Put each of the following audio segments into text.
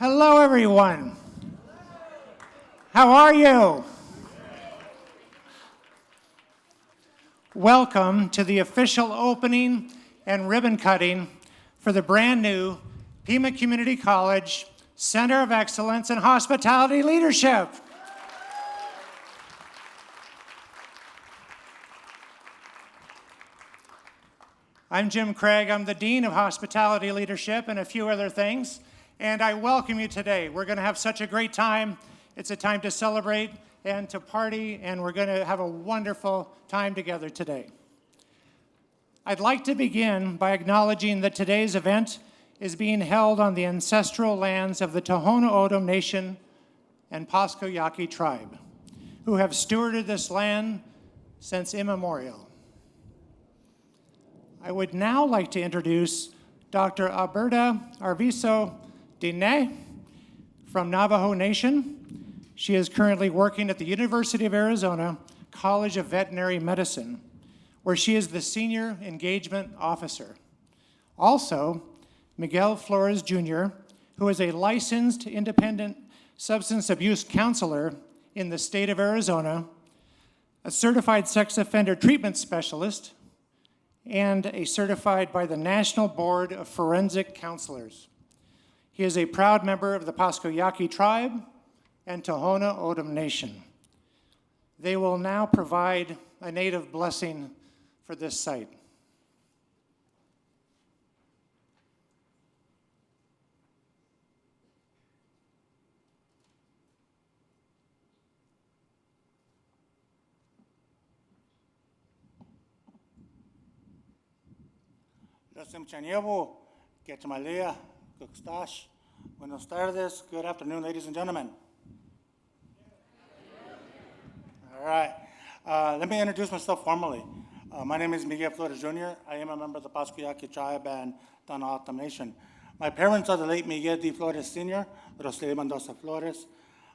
Hello, everyone. How are you? Welcome to the official opening and ribbon cutting for the brand new Pima Community College Center of Excellence in Hospitality Leadership. I'm Jim Craig. I'm the Dean of Hospitality Leadership and a few other things. And I welcome you today. We're going to have such a great time. It's a time to celebrate and to party, and we're going to have a wonderful time together today. I'd like to begin by acknowledging that today's event is being held on the ancestral lands of the Tohono O'odham Nation and Pasco Yaqui tribe, who have stewarded this land since immemorial. I would now like to introduce Dr. Alberta Arvizo Dine from Navajo Nation. She is currently working at the University of Arizona College of Veterinary Medicine, where she is the Senior Engagement Officer. Also, Miguel Flores Jr., who is a licensed independent substance abuse counselor in the state of Arizona, a certified sex offender treatment specialist, and a certified by the National Board of Forensic Counselors. He is a proud member of the Pasco Yaqui tribe and Tohono O'odham Nation. They will now provide a native blessing for this site. Buenos tardes, good afternoon, ladies and gentlemen. All right, let me introduce myself formally. My name is Miguel Flores Jr. I am a member of the Pasco Yaqui tribe and Tohono O'odham Nation. My parents are the late Miguel D. Flores Sr., Rosalie Mendoza Flores.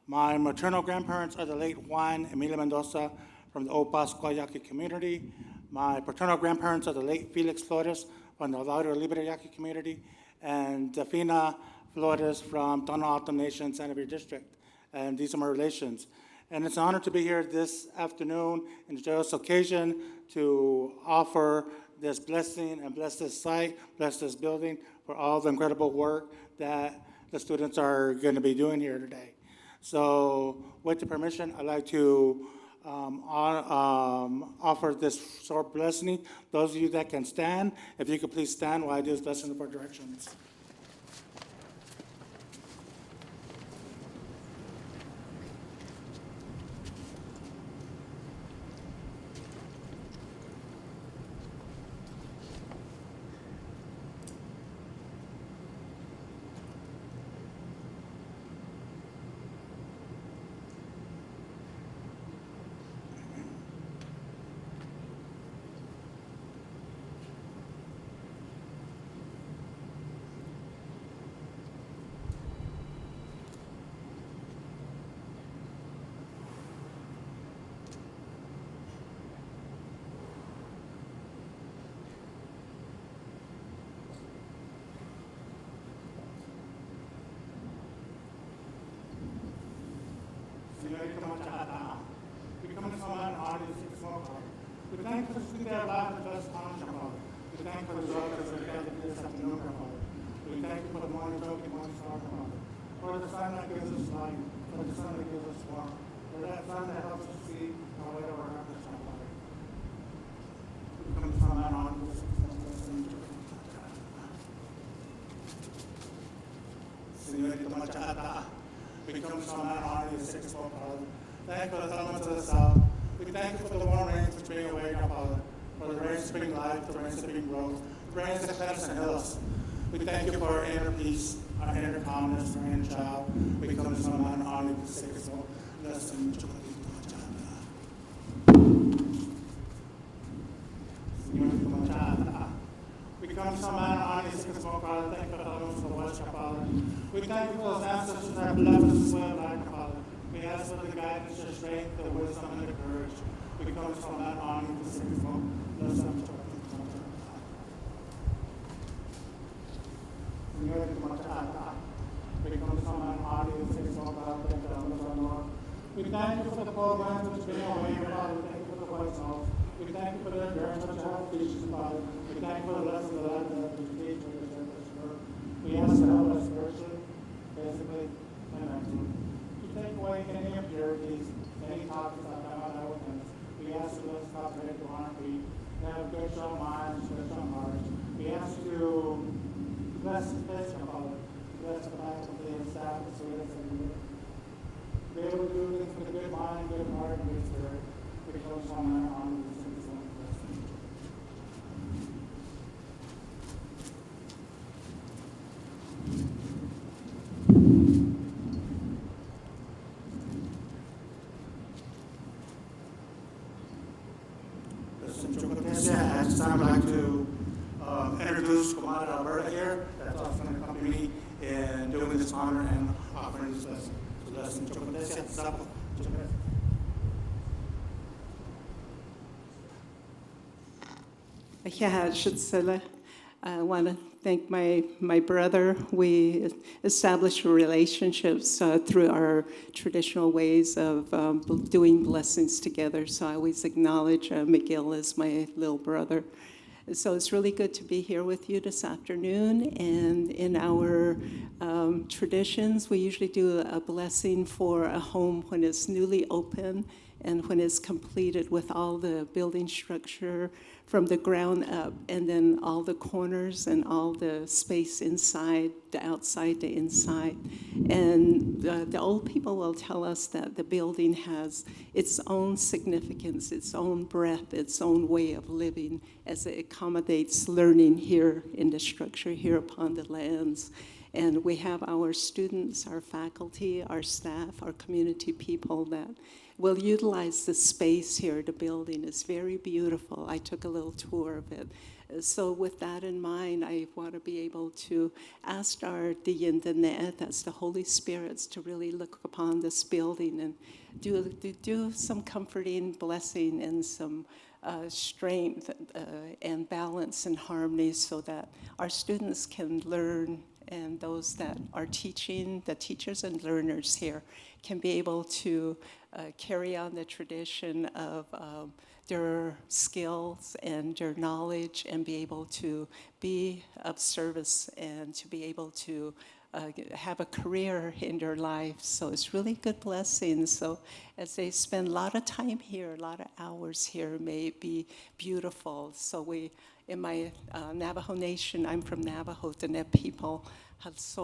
My maternal grandparents are the late Juan Emilio Mendoza from the old Pasco Yaqui community. My paternal grandparents are the late Felix Flores from the Lauro Libre Yaqui community, and Defina Flores from Tohono O'odham Nation, Santa Fe District. And these are my relations. And it's an honor to be here this afternoon in this occasion to offer this blessing and bless this site, bless this building for all the incredible work that the students are going to be doing here today. So with the permission, I'd like to offer this short blessing. Those of you that can stand, if you could please stand while I do this blessing in the four directions. We thank you for the their life and blessed function, Father. We thank you for the joy that we have this afternoon, Father. We thank you for the morning joke and morning star, Father. For the sun that gives us light, for the sun that gives us warmth, for that sun that helps us see our way over our purpose, Father. We come from that on to the Señorita Machata. We come from that on to the sixth Father. Thank you for the elements of the south. We thank you for the warm rains which bring away our Father, for the rains that bring life, the rains that bring growth, the rains that cleanse and heal us. We thank you for our inner peace, our inner calmness, our inner child. We come to some man honor the sixth soul. Bless them. We come to some man honor the sixth soul, Father. Thank you for the elements of the West, Father. We thank you for those ancestors that have left us as well, like Father. We ask for the guidance, the strength, the wisdom, and the courage. We come from that honor to sing from. Bless them. We come from We thank you for the programs which bring our way, Father. We thank you for the white snow. We thank you for the endurance that you have teachers, Father. We thank you for the lessons of life that we teach with the church. We ask you to help us spiritually, physically, and mentally. To take away any impurities, any toxins that come out of us. We ask you to let us stop ready to honor feet, to have good, strong minds, good, strong hearts. We ask you to bless this, Father. Bless the faculty and staff, the students, and the be able to do things with a good mind, good heart, and good spirit. We close on our honor these things in Christ. At this time, I'd like to introduce Commander Alberta here. That's also going to accompany me in doing this honor and offering this lesson. So lesson, I want to thank my brother. We established relationships through our traditional ways of doing blessings together. So I always acknowledge Miguel as my little brother. So it's really good to be here with you this afternoon. And in our traditions, we usually do a blessing for a home when it's newly open and when it's completed with all the building structure from the ground up, and then all the corners and all the space inside, the outside, the inside. And the old people will tell us that the building has its own significance, its own breath, its own way of living as it accommodates learning here in the structure, here upon the lands. And we have our students, our faculty, our staff, our community people that will utilize the space here. The building is very beautiful. I took a little tour of it. So with that in mind, I want to be able to ask our Diyandanet, that's the Holy Spirits, to really look upon this building and do some comforting blessing and some strength and balance and harmony so that our students can learn, and those that are teaching, the teachers and learners here, can be able to carry on the tradition of their skills and their knowledge and be able to be of service and to be able to have a career in their life. So it's really good blessing. So as they spend a lot of time here, a lot of hours here, may it be beautiful. So we, in my Navajo Nation, I'm from Navajo, the Neb people, those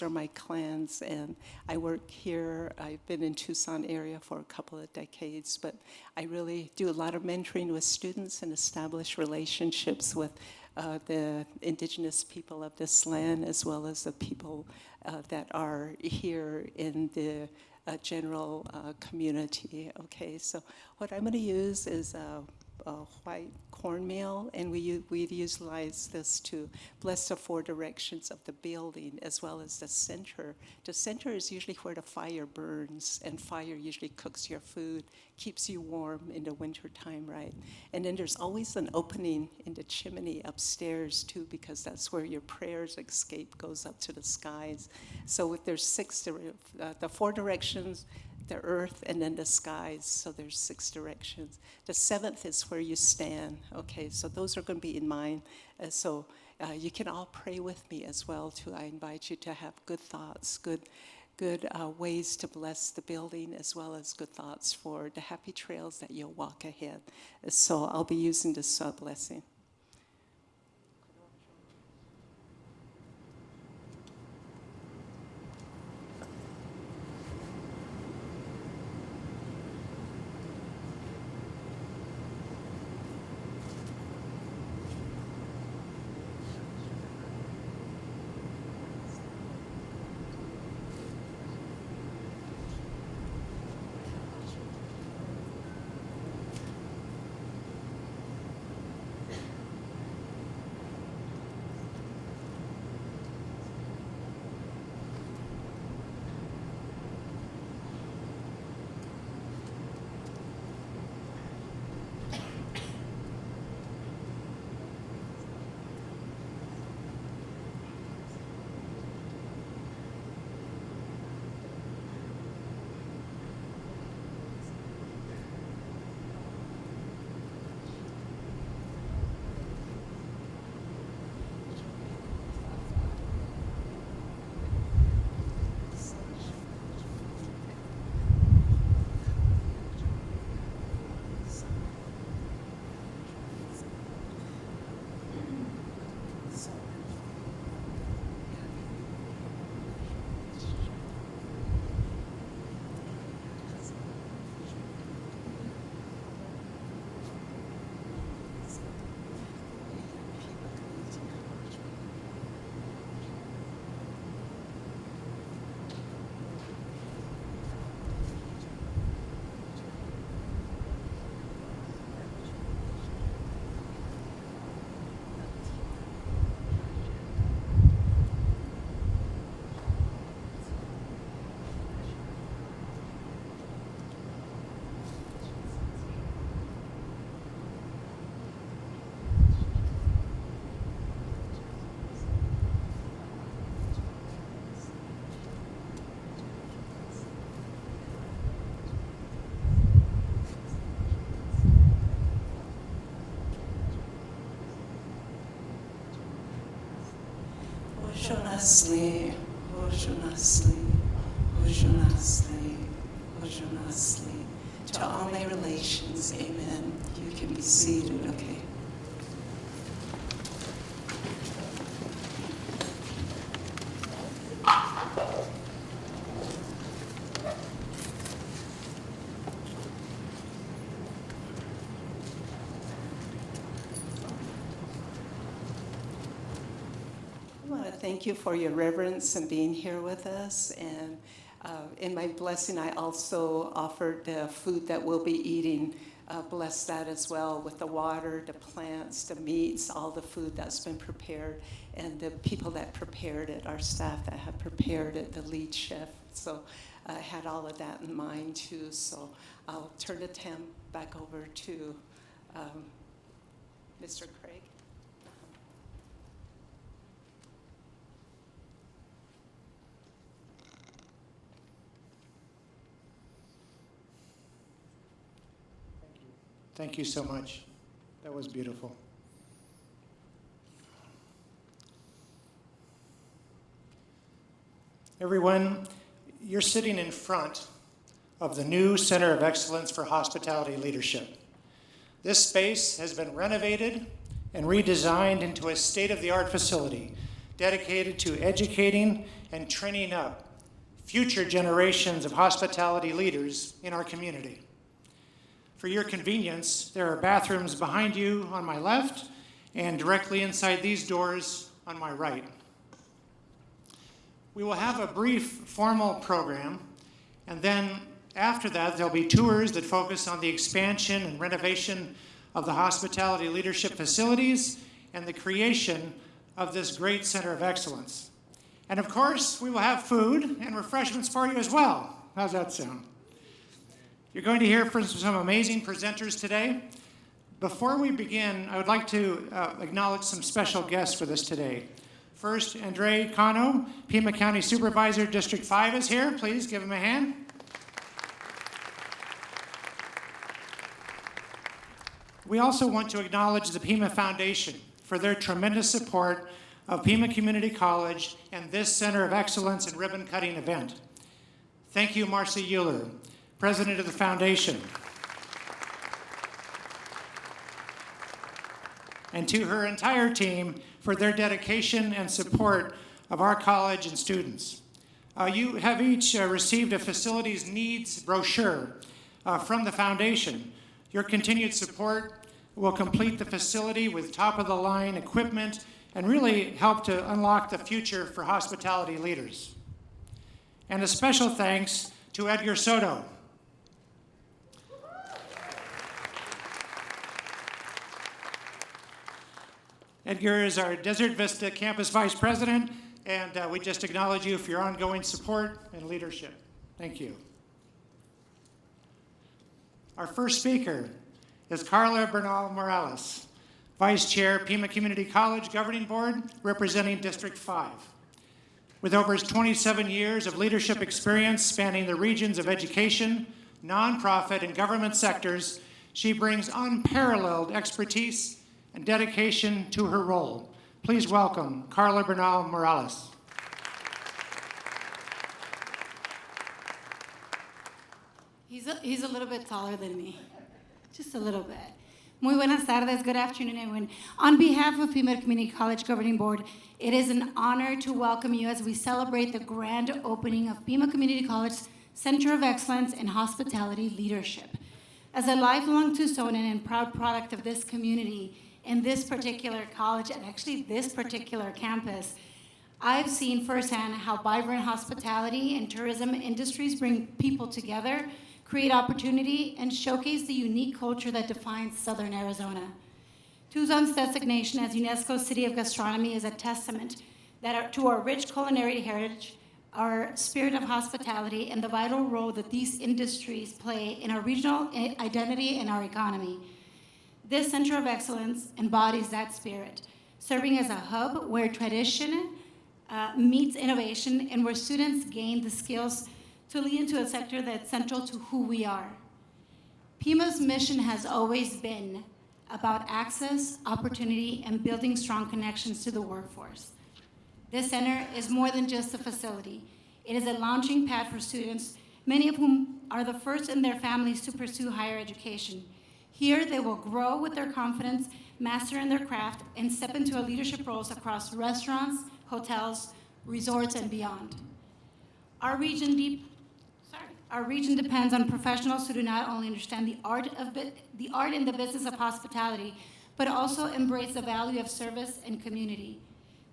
are my clans, and I work here. I've been in Tucson area for a couple of decades, but I really do a lot of mentoring with students and establish relationships with the indigenous people of this land, as well as the people that are here in the general community. Okay, so what I'm going to use is white cornmeal, and we utilize this to bless the four directions of the building as well as the center. The center is usually where the fire burns, and fire usually cooks your food, keeps you warm in the winter time, right? And then there's always an opening in the chimney upstairs too, because that's where your prayers escape, goes up to the skies. So if there's the four directions, the earth, and then the skies, so there's 6 directions. The 7th is where you stand. Okay, so those are going to be in mind. So you can all pray with me as well too. I invite you to have good thoughts, good ways to bless the building, as well as good thoughts for the happy trails that you'll walk ahead. So I'll be using this blessing. Oshonasli, Oshonasli, Oshonasli, Oshonasli. To all my relations, amen. You can be seated, okay. Thank you for your reverence and being here with us. And in my blessing, I also offered the food that we'll be eating. Bless that as well with the water, the plants, the meats, all the food that's been prepared, and the people that prepared it, our staff that have prepared it, the lead chef. So I had all of that in mind too. So I'll turn the time back over to Mr. Craig. Thank you so much. That was beautiful. Everyone, you're sitting in front of the new Center of Excellence for Hospitality Leadership. This space has been renovated and redesigned into a state-of-the-art facility dedicated to educating and training up future generations of hospitality leaders in our community. For your convenience, there are bathrooms behind you on my left and directly inside these doors on my right. We will have a brief formal program, and then after that, there'll be tours that focus on the expansion and renovation of the hospitality leadership facilities and the creation of this great center of excellence. And of course, we will have food and refreshments for you as well. How's that sound? You're going to hear from some amazing presenters today. Before we begin, I would like to acknowledge some special guests with us today. First, Andre Cano, Pima County Supervisor, District 5 is here. Please give him a hand. We also want to acknowledge the Pima Foundation for their tremendous support of Pima Community College and this Center of Excellence and Ribbon Cutting event. Thank you, Marcy Euler, President of the Foundation. And to her entire team for their dedication and support of our college and students. You have each received a facilities needs brochure from the foundation. Your continued support will complete the facility with top-of-the-line equipment and really help to unlock the future for hospitality leaders. And a special thanks to Edgar Soto. Edgar is our Desert Vista Campus Vice President, and we just acknowledge you for your ongoing support and leadership. Thank you. Our first speaker is Carla Bernal Morales, Vice Chair, Pima Community College Governing Board, representing District 5. With over 27 years of leadership experience spanning the regions of education, nonprofit, and government sectors, she brings unparalleled expertise and dedication to her role. Please welcome Carla Bernal Morales. He's a little bit taller than me, just a little bit. Muy buenas tardes, good afternoon, everyone. On behalf of Pima Community College Governing Board, it is an honor to welcome you as we celebrate the grand opening of Pima Community College Center of Excellence in Hospitality Leadership. As a lifelong Tucsonan and proud product of this community, in this particular college, and actually this particular campus, I've seen firsthand how vibrant hospitality and tourism industries bring people together, create opportunity, and showcase the unique culture that defines Southern Arizona. Tucson's designation as UNESCO City of Gastronomy is a testament to our rich culinary heritage, our spirit of hospitality, and the vital role that these industries play in our regional identity and our economy. This Center of Excellence embodies that spirit, serving as a hub where tradition meets innovation and where students gain the skills to lead into a sector that's central to who we are. Pima's mission has always been about access, opportunity, and building strong connections to the workforce. This center is more than just a facility. It is a launching pad for students, many of whom are the first in their families to pursue higher education. Here, they will grow with their confidence, master in their craft, and step into leadership roles across restaurants, hotels, resorts, and beyond. Our region depends on professionals who do not only understand the art and the business of hospitality, but also embrace the value of service and community.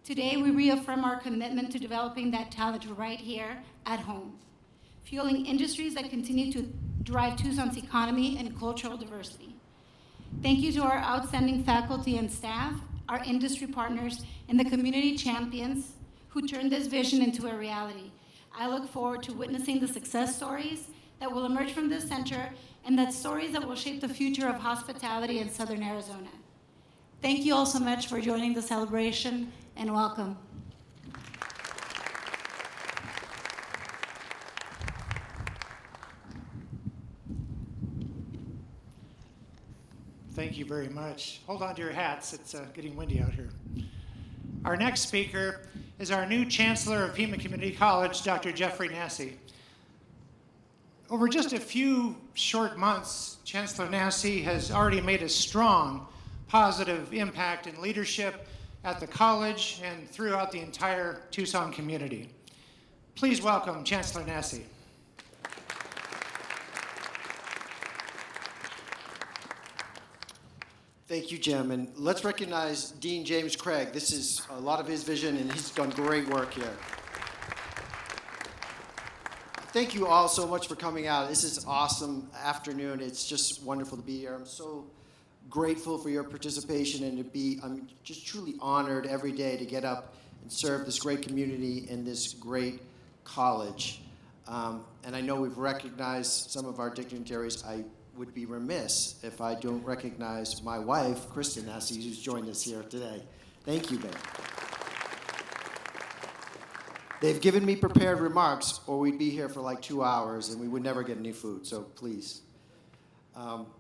Today, we reaffirm our commitment to developing that talent right here at home, fueling industries that continue to drive Tucson's economy and cultural diversity. Thank you to our outstanding faculty and staff, our industry partners, and the community champions who turned this vision into a reality. I look forward to witnessing the success stories that will emerge from this center and the stories that will shape the future of hospitality in Southern Arizona. Thank you all so much for joining the celebration, and welcome. Thank you very much. Hold on to your hats. It's getting windy out here. Our next speaker is our new Chancellor of Pima Community College, Dr. Jeffrey Nassy. Over just a few short months, Chancellor Nassy has already made a strong, positive impact in leadership at the college and throughout the entire Tucson community. Please welcome Chancellor Nassy. Thank you, Jim, and let's recognize Dean James Craig. This is a lot of his vision, and he's done great work here. Thank you all so much for coming out. This is an awesome afternoon. It's just wonderful to be here. I'm so grateful for your participation, and I'm just truly honored every day to get up and serve this great community and this great college. And I know we've recognized some of our dignitaries. I would be remiss if I don't recognize my wife, Kristen Nassy, who's joined us here today. Thank you, babe. They've given me prepared remarks, or we'd be here for like 2 hours and we would never get any food, so please.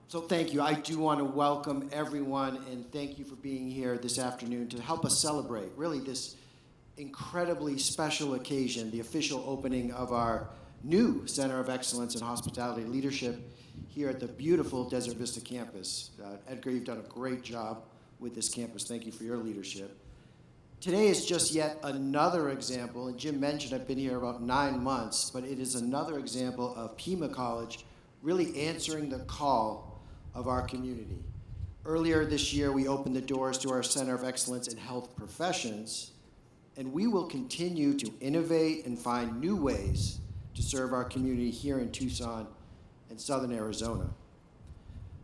So thank you. I do want to welcome everyone and thank you for being here this afternoon to help us celebrate really this incredibly special occasion, the official opening of our new Center of Excellence in Hospitality Leadership here at the beautiful Desert Vista Campus. Edgar, you've done a great job with this campus. Thank you for your leadership. Today is just yet another example, and Jim mentioned I've been here about 9 months, but it is another example of Pima College really answering the call of our community. Earlier this year, we opened the doors to our Center of Excellence in Health Professions, and we will continue to innovate and find new ways to serve our community here in Tucson and Southern Arizona.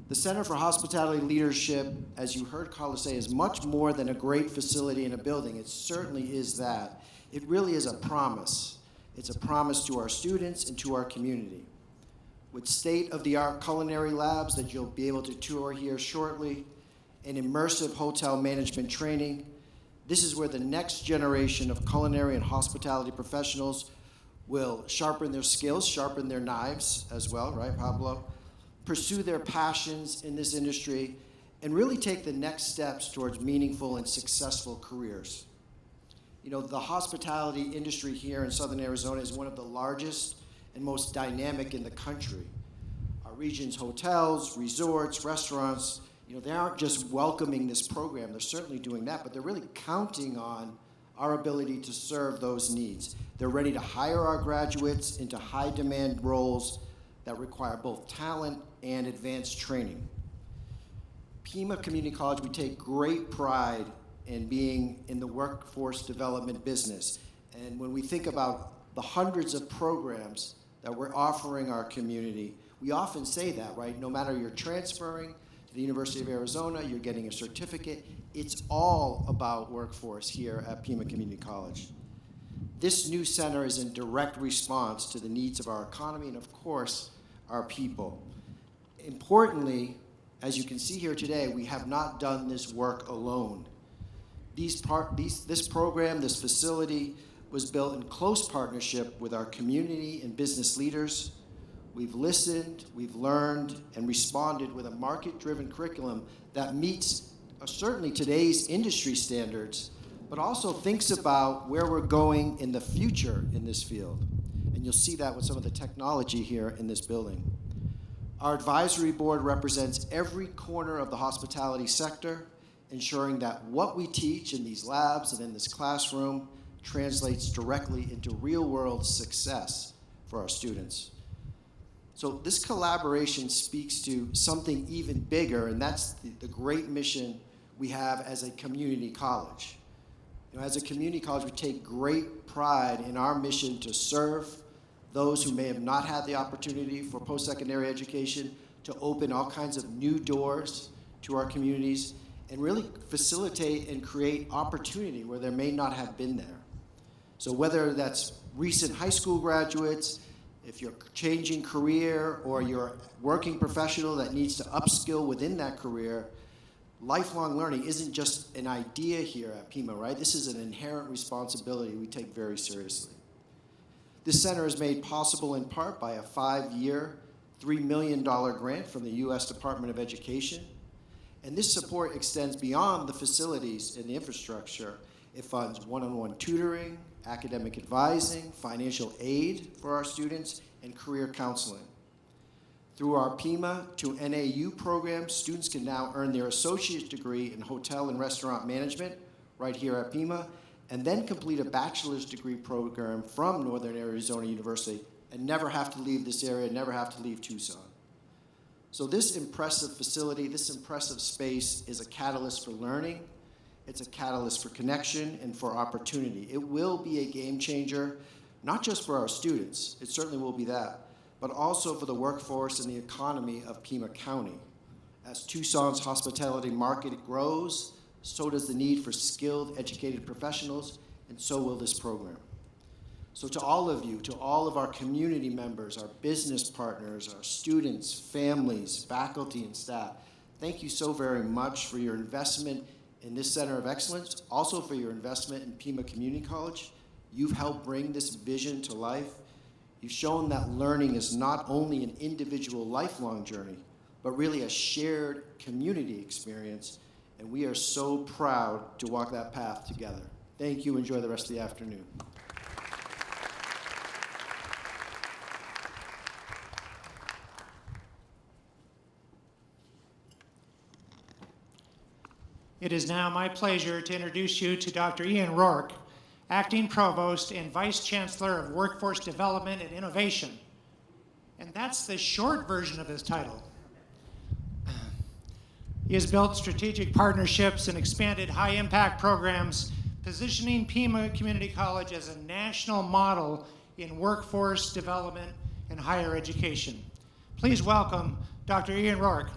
The Center for Hospitality Leadership, as you heard Carla say, is much more than a great facility in a building. It certainly is that. It really is a promise. It's a promise to our students and to our community. With state-of-the-art culinary labs that you'll be able to tour here shortly, and immersive hotel management training, this is where the next generation of culinary and hospitality professionals will sharpen their skills, sharpen their knives as well, right, Pablo? Pursue their passions in this industry, and really take the next steps towards meaningful and successful careers. You know, the hospitality industry here in Southern Arizona is one of the largest and most dynamic in the country. Our region's hotels, resorts, restaurants, you know, they aren't just welcoming this program, they're certainly doing that, but they're really counting on our ability to serve those needs. They're ready to hire our graduates into high-demand roles that require both talent and advanced training. Pima Community College, we take great pride in being in the workforce development business. And when we think about the hundreds of programs that we're offering our community, we often say that, right? No matter you're transferring to the University of Arizona, you're getting a certificate, it's all about workforce here at Pima Community College. This new center is in direct response to the needs of our economy and, of course, our people. Importantly, as you can see here today, we have not done this work alone. This program, this facility, was built in close partnership with our community and business leaders. We've listened, we've learned, and responded with a market-driven curriculum that meets certainly today's industry standards, but but also thinks about where we're going in the future in this field. And you'll see that with some of the technology here in this building. Our advisory board represents every corner of the hospitality sector, ensuring that what we teach in these labs and in this classroom translates directly into real-world success for our students. So this collaboration speaks to something even bigger, and that's the great mission we have as a community college. You know, as a community college, we take great pride in our mission to serve those who may have not had the opportunity for post-secondary education, to open all kinds of new doors to our communities, and really facilitate and create opportunity where there may not have been there. So whether that's recent high school graduates, if you're changing career, or you're a working professional that needs to upskill within that career, lifelong learning isn't just an idea here at Pima, right? This is an inherent responsibility we take very seriously. This center is made possible in part by a 5-year, $3 million grant from the U.S. Department of Education. And this support extends beyond the facilities and the infrastructure. It funds one-on-one tutoring, academic advising, financial aid for our students, and career counseling. Through our Pima to NAU program, students can now earn their associate's degree in hotel and restaurant management right here at Pima, and then complete a bachelor's degree program from Northern Arizona University and never have to leave this area, never have to leave Tucson. So this impressive facility, this impressive space is a catalyst for learning. It's a catalyst for connection and for opportunity. It will be a game changer, not just for our students, it certainly will be that, but also for the workforce and the economy of Pima County. As Tucson's hospitality market grows, so does the need for skilled, educated professionals, and so will this program. So to all of you, to all of our community members, our business partners, our students, families, faculty, and staff, thank you so very much for your investment in this Center of Excellence, also for your investment in Pima Community College. You've helped bring this vision to life. You've shown that learning is not only an individual lifelong journey, but really a shared community experience, and we are so proud to walk that path together. Thank you. Enjoy the rest of the afternoon. It is now my pleasure to introduce you to Dr. Ian Rourke, Acting Provost and Vice Chancellor of Workforce Development and Innovation. And that's the short version of his title. He has built strategic partnerships and expanded high-impact programs, positioning Pima Community College as a national model in workforce development and higher education. Please welcome Dr. Ian Rourke.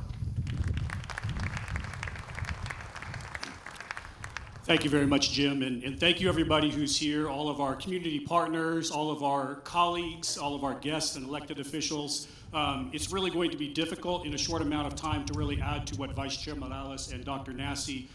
Thank you very much, Jim, and thank you everybody who's here, all of our community partners, all of our colleagues, all of our guests and elected officials. It's really going to be difficult in a short amount of time to really add to what Vice Chair Morales and Dr. Nassi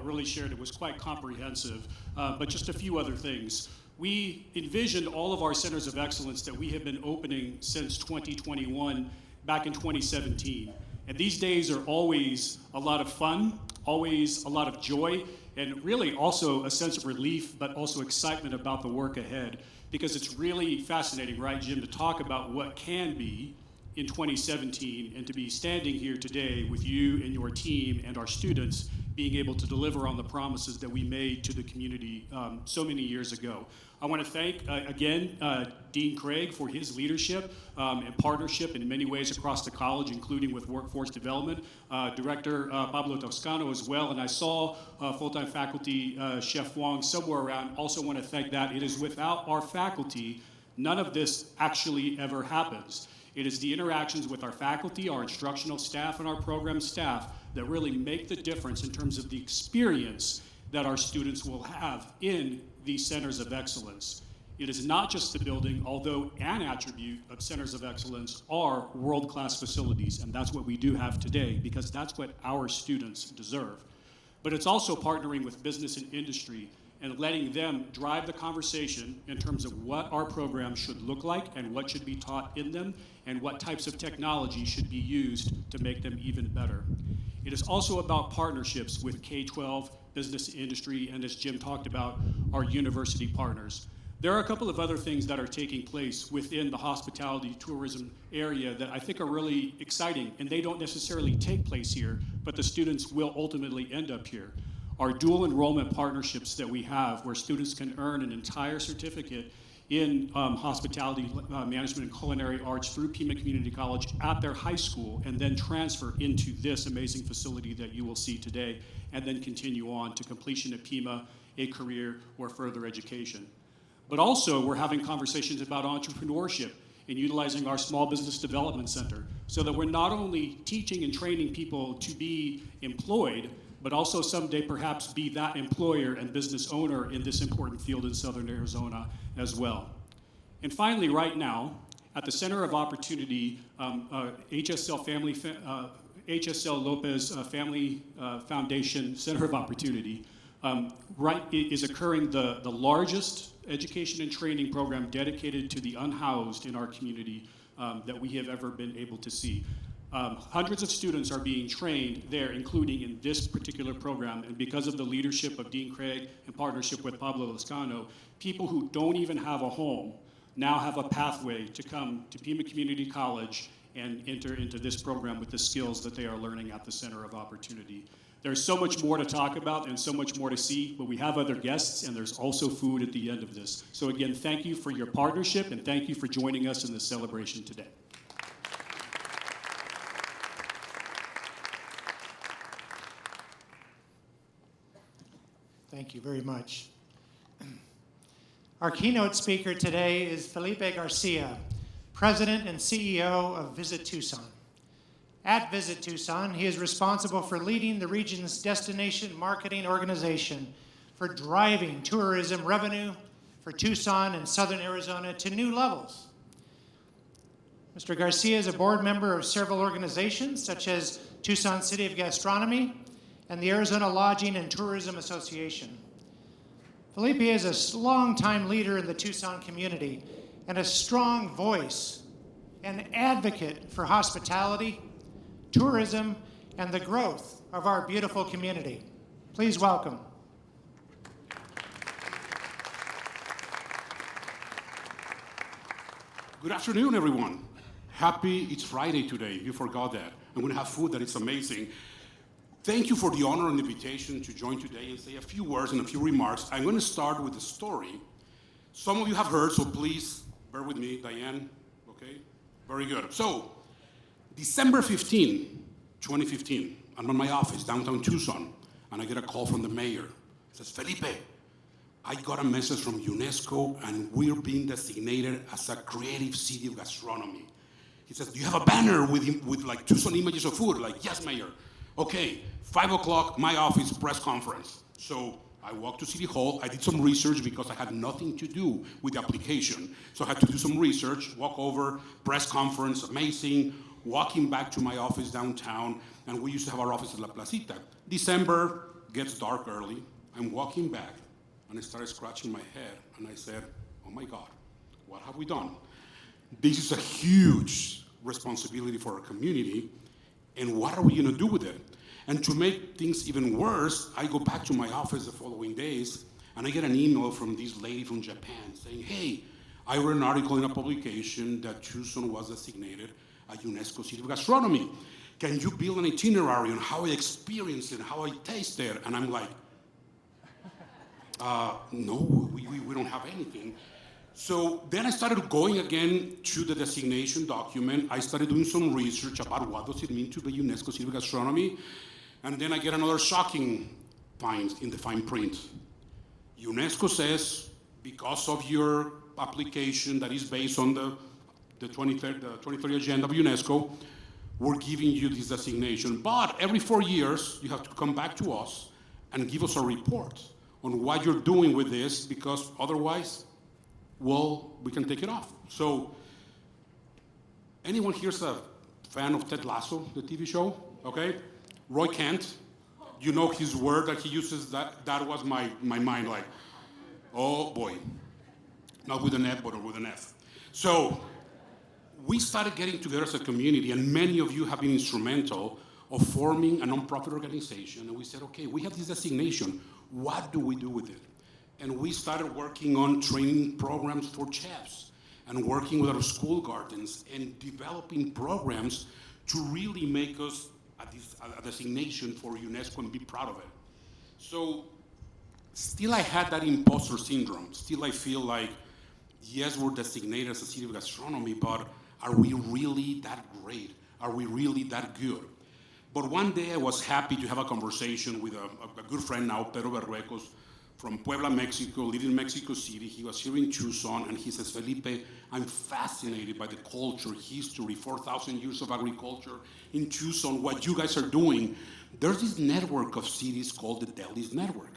really shared. It was quite comprehensive, but just a few other things. We envisioned all of our centers of excellence that we have been opening since 2021, back in 2017. And these days are always a lot of fun, always a lot of joy, and really also a sense of relief, but also excitement about the work ahead. Because it's really fascinating, right, Jim, to talk about what can be in 2017 and to be standing here today with you and your team and our students being able to deliver on the promises that we made to the community so many years ago. I want to thank, again, Dean Craig for his leadership and partnership in many ways across the college, including with workforce development, Director Pablo Toscano as well, and I saw full-time faculty Chef Wong somewhere around. Also want to thank that. It is without our faculty, none of this actually ever happens. It is the interactions with our faculty, our instructional staff, and our program staff that really make the difference in terms of the experience that our students will have in these centers of excellence. It is not just the building, although an attribute of centers of excellence are world-class facilities, and that's what we do have today, because that's what our students deserve. But it's also partnering with business and industry and letting them drive the conversation in terms of what our program should look like and what should be taught in them and what types of technology should be used to make them even better. It is also about partnerships with K-12, business industry, and as Jim talked about, our university partners. There are a couple of other things that are taking place within the hospitality tourism area that I think are really exciting, and they don't necessarily take place here, but the students will ultimately end up here. Our dual enrollment partnerships that we have, where students can earn an entire certificate in hospitality management and culinary arts through Pima Community College at their high school, and then transfer into this amazing facility that you will see today, and then continue on to completion at Pima, a career, or further education. But also, we're having conversations about entrepreneurship and utilizing our Small Business Development Center so that we're not only teaching and training people to be employed, but also someday perhaps be that employer and business owner in this important field in Southern Arizona as well. And finally, right now, at the Center of Opportunity, HSL Lopez Family Foundation Center of Opportunity, is occurring the largest education and training program dedicated to the unhoused in our community that we have ever been able to see. Hundreds of students are being trained there, including in this particular program, and because of the leadership of Dean Craig and partnership with Pablo Lascano, people who don't even have a home now have a pathway to come to Pima Community College and enter into this program with the skills that they are learning at the Center of Opportunity. There's so much more to talk about and so much more to see, but we have other guests, and there's also food at the end of this. So again, thank you for your partnership, and thank you for joining us in this celebration today. Thank you very much. Our keynote speaker today is Felipe Garcia, President and CEO of Visit Tucson. At Visit Tucson, he is responsible for leading the region's destination marketing organization for driving tourism revenue for Tucson and Southern Arizona to new levels. Mr. Garcia is a board member of several organizations, such as Tucson City of Gastronomy and the Arizona Lodging and Tourism Association. Felipe is a longtime leader in the Tucson community and a strong voice and advocate for hospitality, tourism, and the growth of our beautiful community. Please welcome. Good afternoon, everyone. Happy it's Friday today. You forgot that. I'm going to have food that is amazing. Thank you for the honor and invitation to join today and say a few words and a few remarks. I'm going to start with a story. Some of you have heard, so please bear with me. Diane, okay? Very good. So, December 15, 2015, I'm in my office, downtown Tucson, and I get a call from the mayor. He says, Felipe, I got a message from UNESCO, and we're being designated as a creative city of gastronomy. He says, do you have a banner with like Tucson images of food? Like, yes, mayor. Okay, 5 o'clock, my office, press conference. So I walked to City Hall. I did some research because I had nothing to do with the application. So I had to do some research, walk over, press conference, amazing, walking back to my office downtown, and we used to have our office at La Placita. December, gets dark early. I'm walking back, and I started scratching my head, and I said, oh my God, what have we done? This is a huge responsibility for our community, and what are we gonna do with it? And to make things even worse, I go back to my office the following days, and I get an email from this lady from Japan saying, hey, I read an article in a publication that Tucson was designated a UNESCO City of Gastronomy. Can you build an itinerary on how I experienced it, how I tasted it? And I'm like, no, we don't have anything. So then I started going again to the designation document. I started doing some research about what does it mean to be UNESCO City of Gastronomy. And then I get another shocking find in the fine print. UNESCO says, because of your application that is based on the 2030 agenda of UNESCO, we're giving you this designation. But every 4 years, you have to come back to us and give us a report on what you're doing with this, because otherwise, well, we can take it off. So, anyone here's a fan of Ted Lasso, the TV show? Okay? Roy Kent. you know his word that he uses, that was my mind like, oh boy. Not with an F, but with an F. So we started getting together as a community, and many of you have been instrumental of forming a nonprofit organization. And we said, okay, we have this designation. What do we do with it? And we started working on training programs for chefs and working with our school gardens and developing programs to really make us a designation for UNESCO and be proud of it. So still I had that imposter syndrome. Still I feel like, yes, we're designated as a city of gastronomy, but are we really that great? Are we really that good? But one day I was happy to have a conversation with a good friend now, Pedro Berruecos, from Puebla, Mexico, living in Mexico City. He was here in Tucson, and he says, Felipe, I'm fascinated by the culture, history, 4,000 years of agriculture in Tucson, what you guys are doing. There's this network of cities called the Delis Network.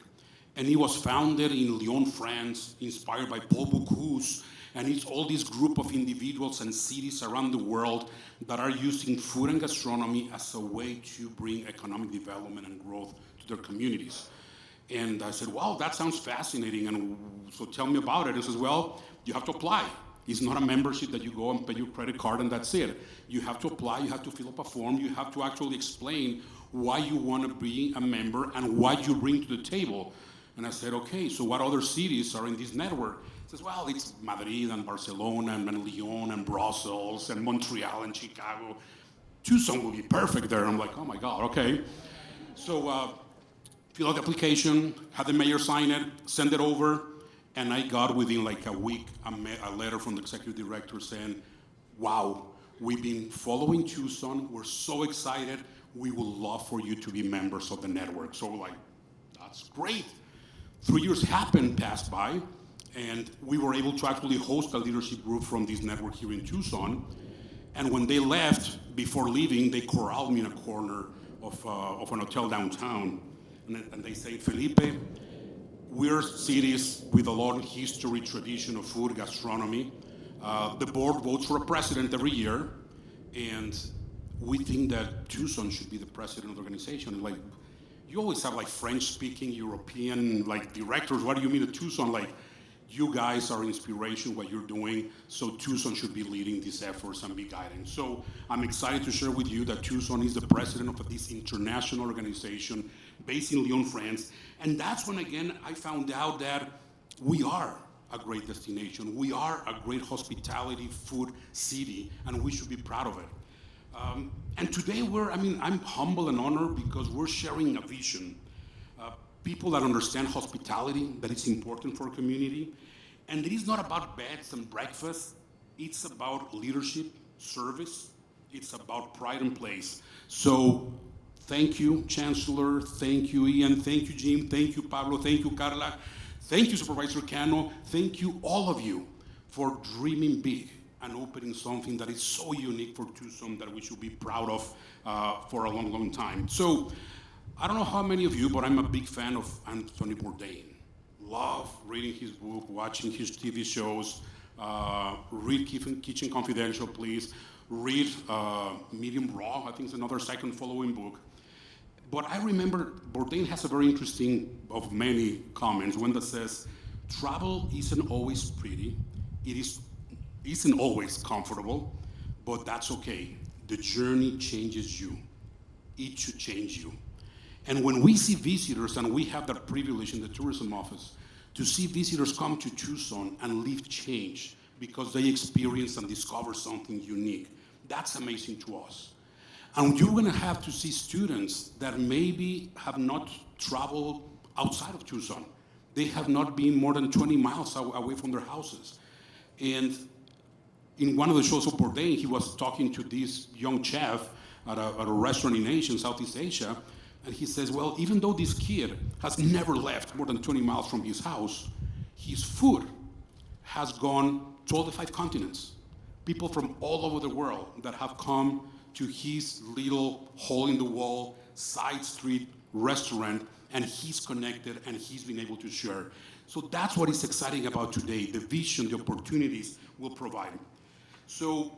And it was founded in Lyon, France, inspired by Paul Bocuse. And it's all this group of individuals and cities around the world that are using food and gastronomy as a way to bring economic development and growth to their communities. And I said, wow, that sounds fascinating. And so tell me about it. And he says, well, you have to apply. It's not a membership that you go and pay your credit card and that's it. You have to apply, you have to fill up a form, you have to actually explain why you want to be a member and what you bring to the table. And I said, okay, so what other cities are in this network? He says, well, it's Madrid and Barcelona and Lyon and Brussels and Montreal and Chicago. Tucson will be perfect there. I'm like, oh my God, okay. So fill out the application, had the mayor sign it, send it over, and I got within like a week a letter from the executive director saying, wow, we've been following Tucson, we're so excited, we would love for you to be members of the network. So we're like, that's great. 3 years passed by, and we were able to actually host a leadership group from this network here in Tucson. And when they left, before leaving, they corralled me in a corner of an hotel downtown. And they say, Felipe, we're cities with a long history, tradition of food, gastronomy. The board votes for a president every year, and we think that Tucson should be the president of the organization. Like, you always have like French-speaking, European, like directors. What do you mean at Tucson? Like, you guys are inspiration, what you're doing, so Tucson should be leading these efforts and be guiding. So I'm excited to share with you that Tucson is the president of this international organization based in Lyon, France. And that's when, again, I found out that we are a great destination. We are a great hospitality food city, and we should be proud of it. And today I'm humble and honored because we're sharing a vision. People that understand hospitality, that it's important for a community. And it is not about beds and breakfast. It's about leadership, service. It's about pride and place. So thank you, Chancellor. Thank you, Ian. Thank you, Jim. Thank you, Pablo. Thank you, Carla. Thank you, Supervisor Cano. Thank you, all of you, for dreaming big and opening something that is so unique for Tucson that we should be proud of for a long, long time. So I don't know how many of you, but I'm a big fan of Anthony Bourdain. Love reading his book, watching his TV shows. Read Kitchen Confidential, please. Read Medium Raw, I think it's another second following book. But I remember Bourdain has a very interesting, of many comments, one that says, travel isn't always pretty, isn't always comfortable, but that's okay. The journey changes you. It should change you. And when we see visitors, and we have that privilege in the tourism office, to see visitors come to Tucson and leave change because they experience and discover something unique, that's amazing to us. And you're gonna have to see students that maybe have not traveled outside of Tucson. They have not been more than 20 miles away from their houses. And in one of the shows of Bourdain, he was talking to this young chef at a restaurant in Asia, Southeast Asia, and he says, well, even though this kid has never left more than 20 miles from his house, his food has gone to all the 5 continents. People from all over the world that have come to his little hole-in-the-wall, side street restaurant, and he's connected and he's been able to share. So that's what is exciting about today, the vision, the opportunities we'll provide. So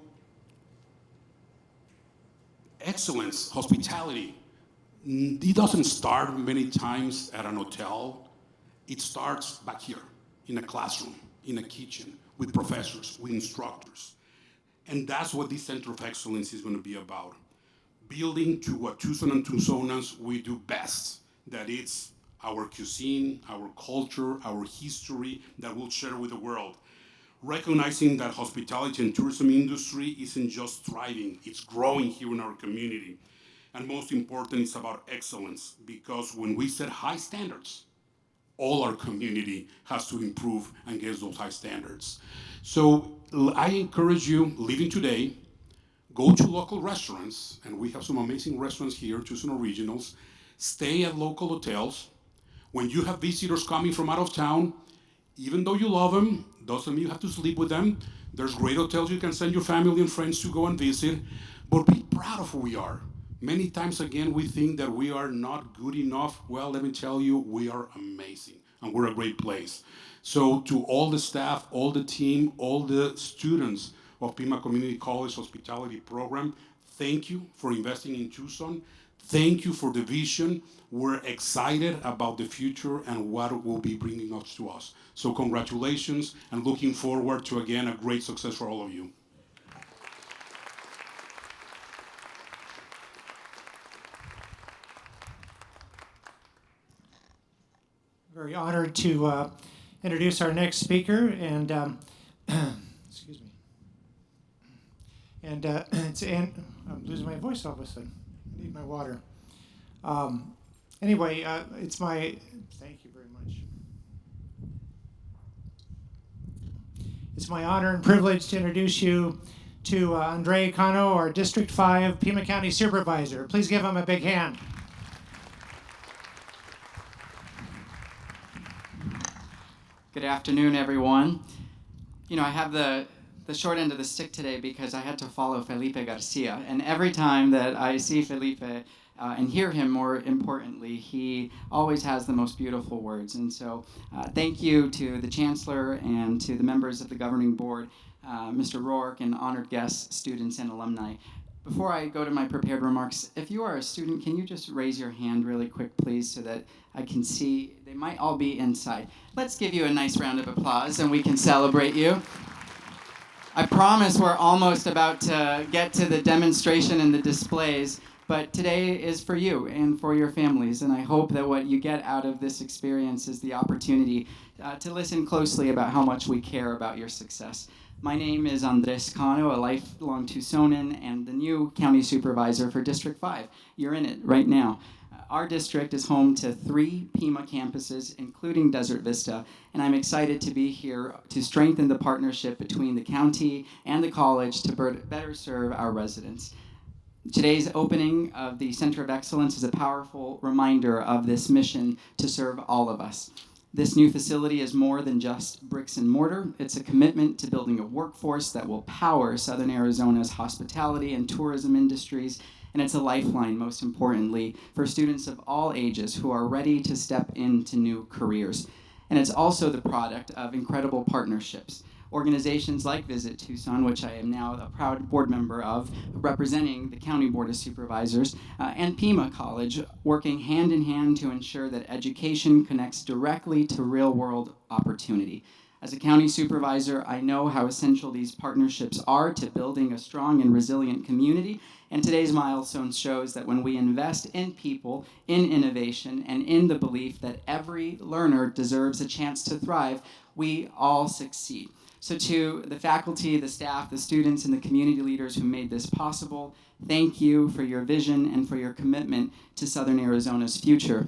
excellence, hospitality, It doesn't start many times at an hotel. It starts back here, in a classroom, in a kitchen, with professors, with instructors. And that's what this Center of Excellence is going to be about. Building to what Tucson and Tucsonans we do best, that it's our cuisine, our culture, our history that we'll share with the world. Recognizing that hospitality and tourism industry isn't just thriving, it's growing here in our community. And most important, it's about excellence, because when we set high standards, all our community has to improve and get those high standards. So I encourage you, leaving today, go to local restaurants, and we have some amazing restaurants here, Tucson Originals. Stay at local hotels. When you have visitors coming from out of town, even though you love them, doesn't mean you have to sleep with them. There's great hotels you can send your family and friends to go and visit, but be proud of who we are. Many times again, we think that we are not good enough. Well, let me tell you, we are amazing, and we're a great place. So to all the staff, all the team, all the students of Pima Community College Hospitality Program, thank you for investing in Tucson. Thank you for the vision. We're excited about the future and what it will be bringing us to us. So congratulations, and looking forward to, again, a great success for all of you. Very honored to introduce our next speaker, and excuse me. And I'm losing my voice all of a sudden. I need my water. Anyway, it's my, thank you very much. It's my honor and privilege to introduce you to Andre Cano, our District 5 Pima County Supervisor. Please give him a big hand. Good afternoon, everyone. You know, I have the short end of the stick today because I had to follow Felipe Garcia. And every time that I see Felipe and hear him, more importantly, he always has the most beautiful words. And so thank you to the Chancellor and to the members of the governing board, Mr. Rourke, and honored guests, students, and alumni. Before I go to my prepared remarks, if you are a student, can you just raise your hand really quick, please, so that I can see? They might all be inside. Let's give you a nice round of applause, and we can celebrate you. I promise we're almost about to get to the demonstration and the displays, but today is for you and for your families, and I hope that what you get out of this experience is the opportunity to listen closely about how much we care about your success. My name is Andres Cano, a lifelong Tucsonan and the new county supervisor for District 5. You're in it right now. Our district is home to 3 Pima campuses, including Desert Vista, and I'm excited to be here to strengthen the partnership between the county and the college to better serve our residents. Today's opening of the Center of Excellence is a powerful reminder of this mission to serve all of us. This new facility is more than just bricks and mortar. It's a commitment to building a workforce that will power Southern Arizona's hospitality and tourism industries, and it's a lifeline, most importantly, for students of all ages who are ready to step into new careers. And it's also the product of incredible partnerships. Organizations like Visit Tucson, which I am now a proud board member of, representing the County Board of Supervisors, and Pima College, working hand in hand to ensure that education connects directly to real-world opportunity. As a county supervisor, I know how essential these partnerships are to building a strong and resilient community, and today's milestone shows that when we invest in people, in innovation, and in the belief that every learner deserves a chance to thrive, we all succeed. So to the faculty, the staff, the students, and the community leaders who made this possible, thank you for your vision and for your commitment to Southern Arizona's future.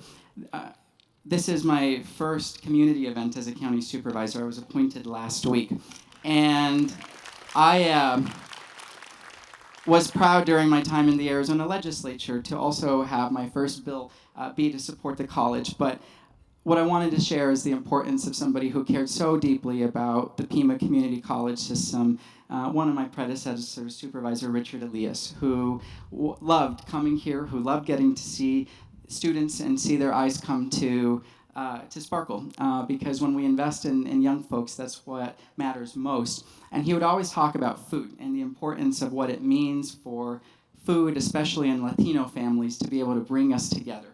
This is my first community event as a county supervisor. I was appointed last week. And I was proud during my time in the Arizona legislature to also have my first bill be to support the college. But what I wanted to share is the importance of somebody who cared so deeply about the Pima Community College system. One of my predecessors, Supervisor Richard Elias, who loved coming here, who loved getting to see students and see their eyes come to sparkle. Because when we invest in young folks, that's what matters most. And he would always talk about food and the importance of what it means for food, especially in Latino families, to be able to bring us together.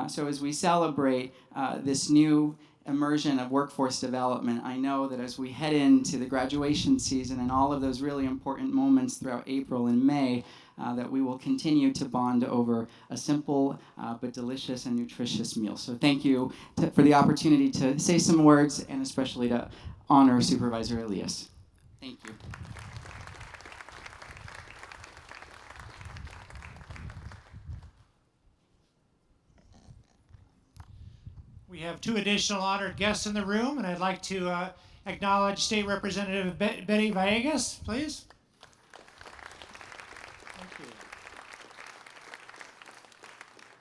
So as we celebrate this new immersion of workforce development, I know that as we head into the graduation season and all of those really important moments throughout April and May, that we will continue to bond over a simple but delicious and nutritious meal. So thank you for the opportunity to say some words, and especially to honor Supervisor Elias. Thank you. We have two additional honored guests in the room, and I'd like to acknowledge State Representative Betty Villegas, please. Thank you.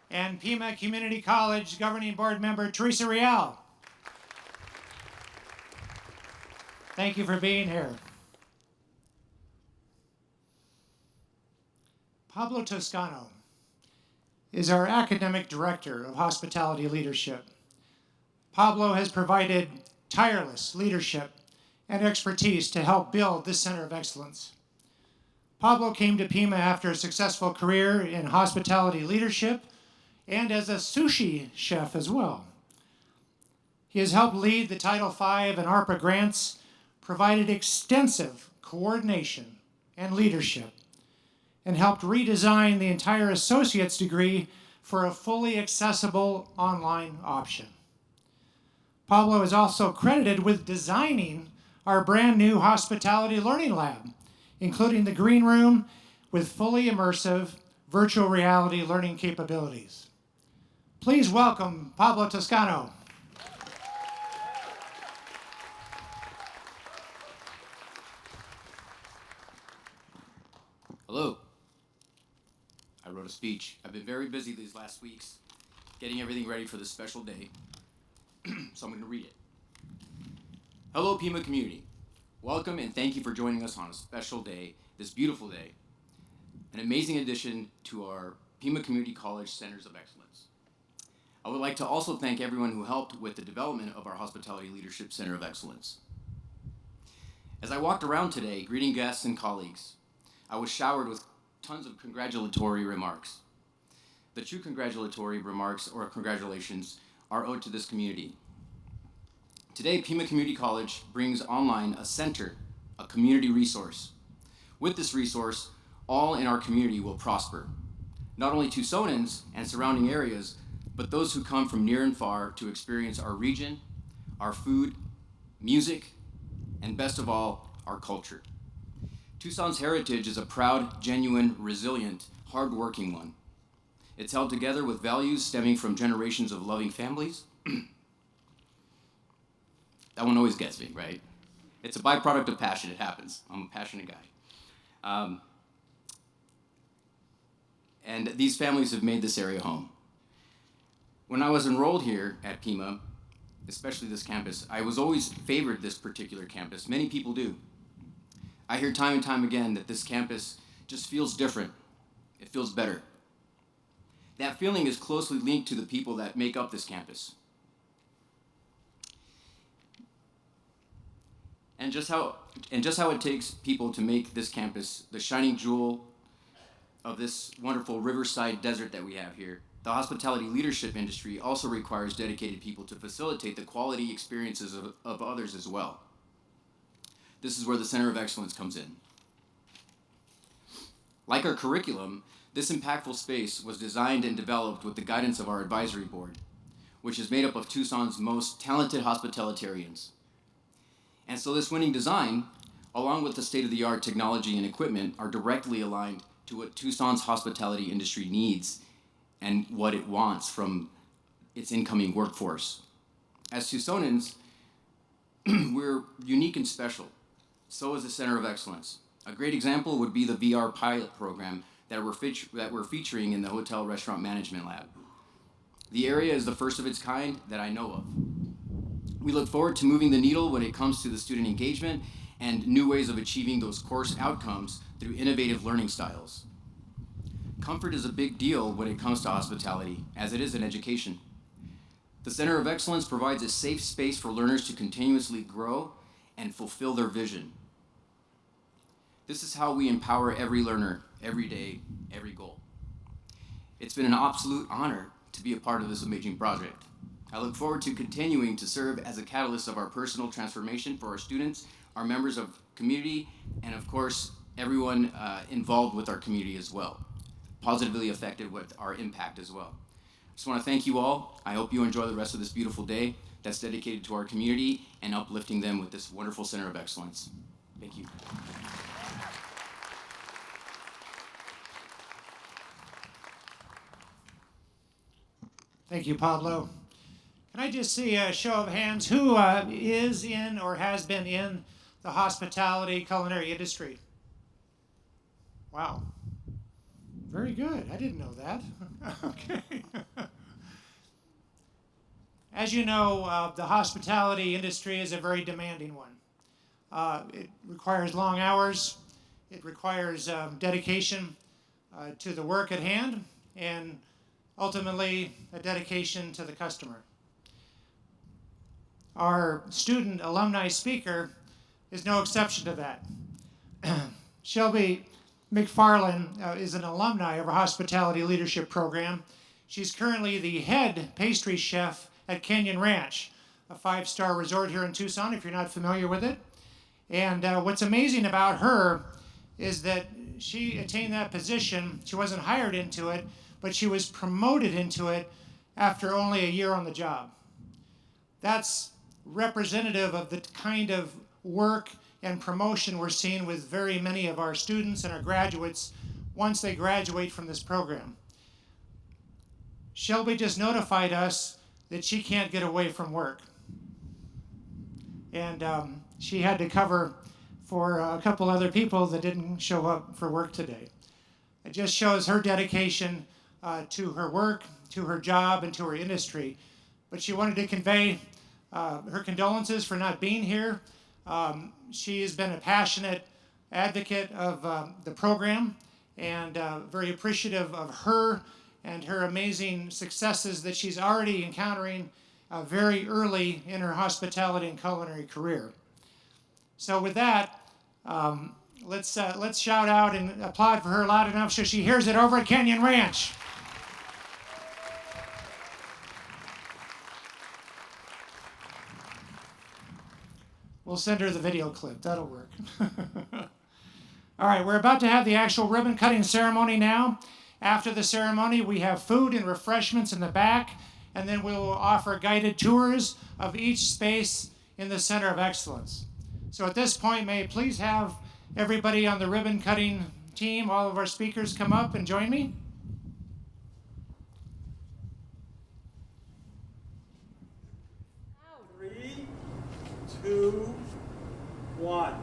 And Pima Community College Governing Board Member Teresa Real. Thank you for being here. Pablo Toscano is our Academic Director of Hospitality Leadership. Pablo has provided tireless leadership and expertise to help build this Center of Excellence. Pablo came to Pima after a successful career in hospitality leadership and as a sushi chef as well. He has helped lead the Title V and ARPA grants, provided extensive coordination and leadership, and helped redesign the entire associate's degree for a fully accessible online option. Pablo is also credited with designing our brand new hospitality learning lab, including the green room with fully immersive virtual reality learning capabilities. Please welcome Pablo Toscano. Hello. I wrote a speech. I've been very busy these last weeks getting everything ready for this special day, so I'm going to read it. Hello, Pima community. Welcome and thank you for joining us on a special day, this beautiful day, an amazing addition to our Pima Community College Centers of Excellence. I would like to also thank everyone who helped with the development of our Hospitality Leadership Center of Excellence. As I walked around today, greeting guests and colleagues, I was showered with tons of congratulatory remarks. The true congratulatory remarks or congratulations are owed to this community. Today, Pima Community College brings online a center, a community resource. With this resource, all in our community will prosper. Not only Tucsonans and surrounding areas, but those who come from near and far to experience our region, our food, music, and best of all, our culture. Tucson's heritage is a proud, genuine, resilient, hard-working one. It's held together with values stemming from generations of loving families. That one always gets me, right? It's a byproduct of passion. It happens. I'm a passionate guy. And these families have made this area home. When I was enrolled here at Pima, especially this campus, I was always favored this particular campus. Many people do. I hear time and time again that this campus just feels different. It feels better. That feeling is closely linked to the people that make up this campus. And just how it takes people to make this campus the shining jewel of this wonderful riverside desert that we have here. The hospitality leadership industry also requires dedicated people to facilitate the quality experiences of others as well. This is where the Center of Excellence comes in. Like our curriculum, this impactful space was designed and developed with the guidance of our advisory board, which is made up of Tucson's most talented hospitalitarians. And so this winning design, along with the state-of-the-art technology and equipment, are directly aligned to what Tucson's hospitality industry needs and what it wants from its incoming workforce. As Tucsonans, we're unique and special. So is the Center of Excellence. A great example would be the VR pilot program that we're featuring in the Hotel Restaurant Management Lab. The area is the first of its kind that I know of. We look forward to moving the needle when it comes to the student engagement and new ways of achieving those course outcomes through innovative learning styles. Comfort is a big deal when it comes to hospitality, as it is in education. The Center of Excellence provides a safe space for learners to continuously grow and fulfill their vision. This is how we empower every learner, every day, every goal. It's been an absolute honor to be a part of this amazing project. I look forward to continuing to serve as a catalyst of our personal transformation for our students, our members of community, and of course, everyone involved with our community as well, positively affected with our impact as well. I just want to thank you all. I hope you enjoy the rest of this beautiful day that's dedicated to our community and uplifting them with this wonderful Center of Excellence. Thank you. Thank you, Pablo. Can I just see a show of hands who is in or has been in the hospitality culinary industry? Wow. Very good. I didn't know that. Okay. As you know, the hospitality industry is a very demanding one. It requires long hours. It requires dedication to the work at hand, and ultimately a dedication to the customer. Our student alumni speaker is no exception to that. Shelby McFarland is an alumni of our hospitality leadership program. She's currently the head pastry chef at Canyon Ranch, a 5-star resort here in Tucson, if you're not familiar with it. And what's amazing about her is that she attained that position. She wasn't hired into it, but she was promoted into it after only a year on the job. That's representative of the kind of work and promotion we're seeing with very many of our students and our graduates once they graduate from this program. Shelby just notified us that she can't get away from work. And she had to cover for a couple other people that didn't show up for work today. It just shows her dedication to her work, to her job, and to her industry. But she wanted to convey her condolences for not being here. She has been a passionate advocate of the program and very appreciative of her and her amazing successes that she's already encountering very early in her hospitality and culinary career. So with that, let's shout out and applaud for her loud enough so she hears it over at Canyon Ranch. We'll send her the video clip. That'll work. All right, we're about to have the actual ribbon cutting ceremony now. After the ceremony, we have food and refreshments in the back, and then we will offer guided tours of each space in the Center of Excellence. So at this point, may I please have everybody on the ribbon cutting team, all of our speakers, come up and join me? 3, 2, 1.